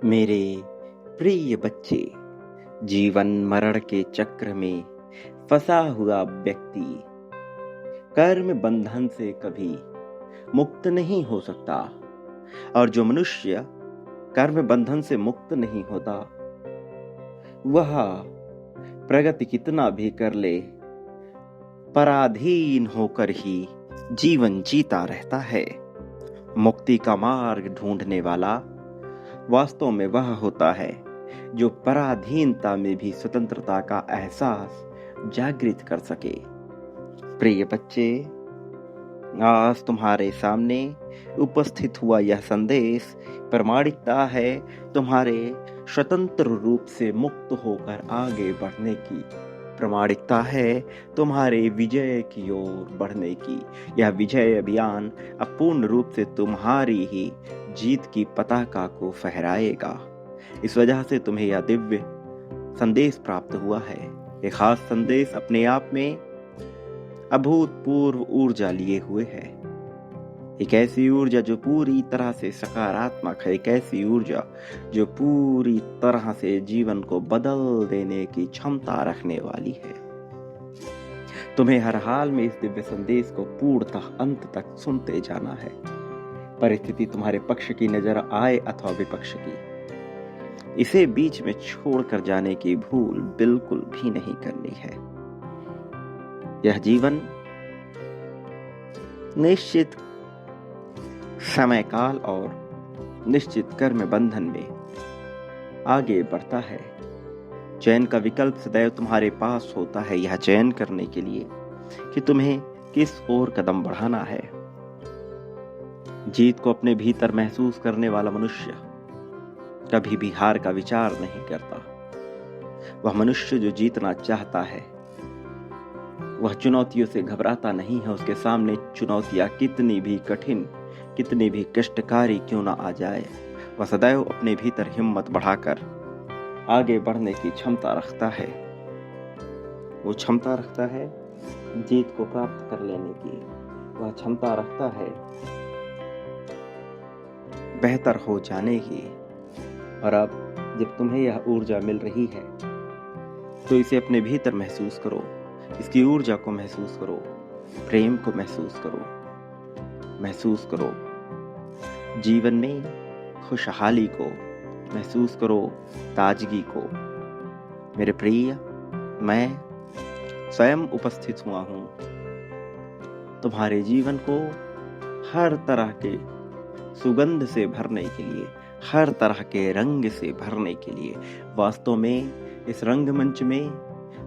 मेरे प्रिय बच्चे, जीवन मरण के चक्र में फंसा हुआ व्यक्ति कर्म बंधन से कभी मुक्त नहीं हो सकता। और जो मनुष्य कर्म बंधन से मुक्त नहीं होता, वह प्रगति कितना भी कर ले, पराधीन होकर ही जीवन जीता रहता है। मुक्ति का मार्ग ढूंढने वाला वास्तव में वह होता है जो पराधीनता में भी स्वतंत्रता का एहसास जागृत कर सके। प्रिय बच्चे, आज तुम्हारे सामने उपस्थित हुआ यह संदेश प्रामाणिकता है तुम्हारे स्वतंत्र रूप से मुक्त होकर आगे बढ़ने की, प्रामाणिकता है तुम्हारे विजय की ओर बढ़ने की। यह विजय अभियान अपूर्ण रूप से तुम्हारी ही जीत की पताका को फहराएगा। इस वजह से तुम्हें यह दिव्य संदेश प्राप्त हुआ है। एक खास संदेश अपने आप में अभूतपूर्व ऊर्जा लिए हुए है। एक ऐसी ऊर्जा जो पूरी तरह से सकारात्मक है, एक ऐसी ऊर्जा जो पूरी तरह से जीवन को बदल देने की क्षमता रखने वाली है। तुम्हें हर हाल में इस दिव्य संदेश को पूर्णतः अंत तक सुनते जाना है। परिस्थिति तुम्हारे पक्ष की नजर आए अथवा विपक्ष की, इसे बीच में छोड़कर जाने की भूल बिल्कुल भी नहीं करनी है। यह जीवन निश्चित समय काल और निश्चित कर्म बंधन में आगे बढ़ता है। चयन का विकल्प सदैव तुम्हारे पास होता है, यह चयन करने के लिए कि तुम्हें किस ओर कदम बढ़ाना है। जीत को अपने भीतर महसूस करने वाला मनुष्य कभी भी हार का विचार नहीं करता। वह मनुष्य जो जीतना चाहता है, वह चुनौतियों से घबराता नहीं है। उसके सामने चुनौतियां कितनी भी कठिन, कितनी भी कष्टकारी क्यों ना आ जाए, वह सदैव अपने भीतर हिम्मत बढ़ाकर आगे बढ़ने की क्षमता रखता है। वो क्षमता रखता है जीत को प्राप्त कर लेने की। वह क्षमता रखता है बेहतर हो जाने की। और अब जब तुम्हें यह ऊर्जा मिल रही है, तो इसे अपने भीतर महसूस करो। इसकी ऊर्जा को महसूस करो, प्रेम को महसूस करो, महसूस करो जीवन में खुशहाली को, महसूस करो ताजगी को। मेरे प्रिय, मैं स्वयं उपस्थित हुआ हूं तुम्हारे जीवन को हर तरह के सुगंध से भरने के लिए, हर तरह के रंग से भरने के लिए। वास्तव में इस रंगमंच में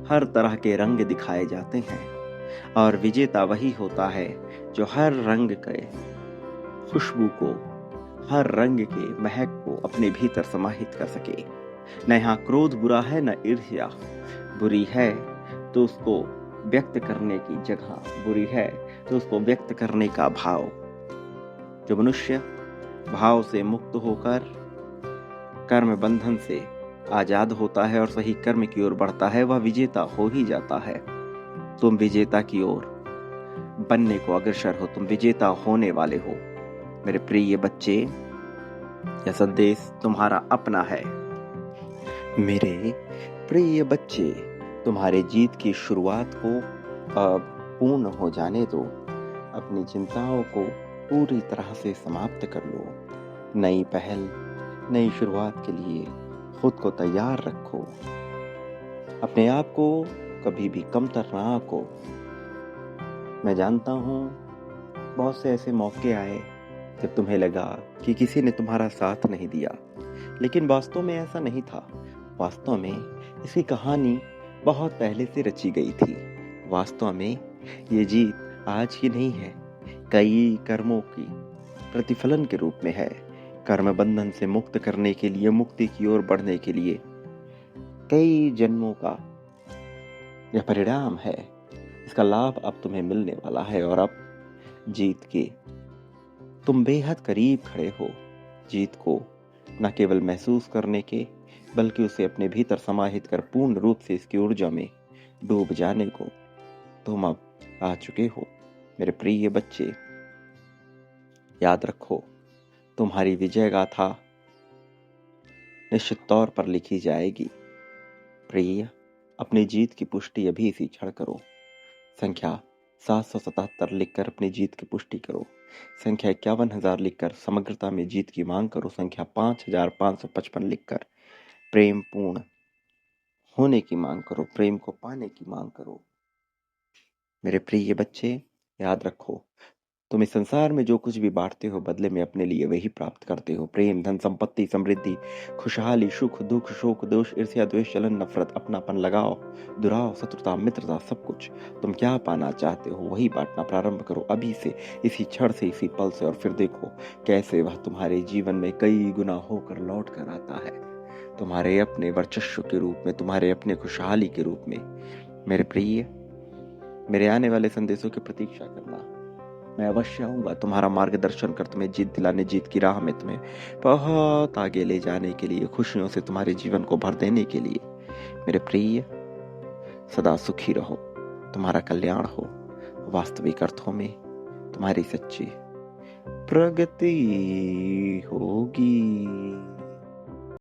हर तरह के रंग दिखाए जाते हैं, और विजेता वही होता है जो हर रंग के खुशबू को, हर रंग के महक को अपने भीतर समाहित कर सके। न यहाँ क्रोध बुरा है, न ईर्ष्या बुरी है तो उसको व्यक्त करने की जगह, बुरी है तो उसको व्यक्त करने का भाव। जो मनुष्य भाव से मुक्त होकर कर्म बंधन से आजाद होता है और सही कर्म की ओर बढ़ता है, वह विजेता हो ही जाता है। तुम विजेता की ओर बनने को अग्रसर हो, तुम विजेता होने वाले हो। मेरे प्रिय बच्चे, यह संदेश तुम्हारा अपना है। मेरे प्रिय बच्चे, तुम्हारे जीत की शुरुआत को अब पूर्ण हो जाने दो। अपनी चिंताओं को पूरी तरह से समाप्त कर लो। नई पहल, नई शुरुआत के लिए खुद को तैयार रखो। अपने आप को कभी भी कमतर ना आंको। मैं जानता हूं बहुत से ऐसे मौके आए जब तुम्हें लगा कि किसी ने तुम्हारा साथ नहीं दिया, लेकिन वास्तव में ऐसा नहीं था। वास्तव में इसकी कहानी बहुत पहले से रची गई थी। वास्तव में ये जीत आज की नहीं है, कई कर्मों की प्रतिफलन के रूप में है। कर्म बंधन से मुक्त करने के लिए, मुक्ति की ओर बढ़ने के लिए कई जन्मों का यह परिणाम है। इसका लाभ अब तुम्हें मिलने वाला है, और अब जीत के तुम बेहद करीब खड़े हो। जीत को न केवल महसूस करने के, बल्कि उसे अपने भीतर समाहित कर पूर्ण रूप से इसकी ऊर्जा में डूब जाने को तुम अब आ चुके हो। मेरे प्रिय बच्चे, याद रखो, तुम्हारी विजय गाथा निश्चित तौर पर लिखी जाएगी। प्रिय, अपनी जीत की पुष्टि अभी इसी क्षण करो। संख्या 777 लिखकर अपनी जीत की पुष्टि करो। संख्या 51,000 लिखकर समग्रता में जीत की मांग करो। संख्या 5,555 लिखकर प्रेम पूर्ण होने की मांग करो, प्रेम को पाने की मांग करो। मेरे प्रिय बच्चे, याद रखो, तुम इस संसार में जो कुछ भी बांटते हो बदले में अपने लिए वही प्राप्त करते हो। प्रेम, धन, संपत्ति, समृद्धि, खुशहाली, सुख, दुख, शोक, दोष, ईर्ष्या, द्वेष, जलन, नफरत, अपनापन, लगाव, दुराव, शत्रुता, मित्रता, सब कुछ तुम क्या पाना चाहते हो वही बांटना प्रारंभ करो अभी से, इसी क्षण से, इसी पल से। और फिर देखो कैसे वह तुम्हारे जीवन में कई गुना होकर लौट कर आता है, तुम्हारे अपने वर्चस्व के रूप में, तुम्हारे अपने खुशहाली के रूप में। मेरे प्रिय, मेरे आने वाले संदेशों की प्रतीक्षा करना। मैं अवश्य आऊंगा तुम्हारा मार्गदर्शन कर, तुम्हें जीत दिलाने, जीत की राह में तुम्हें बहुत आगे ले जाने के लिए, खुशियों से तुम्हारे जीवन को भर देने के लिए। मेरे प्रिय, सदा सुखी रहो, तुम्हारा कल्याण हो, वास्तविक अर्थों में तुम्हारी सच्ची प्रगति होगी।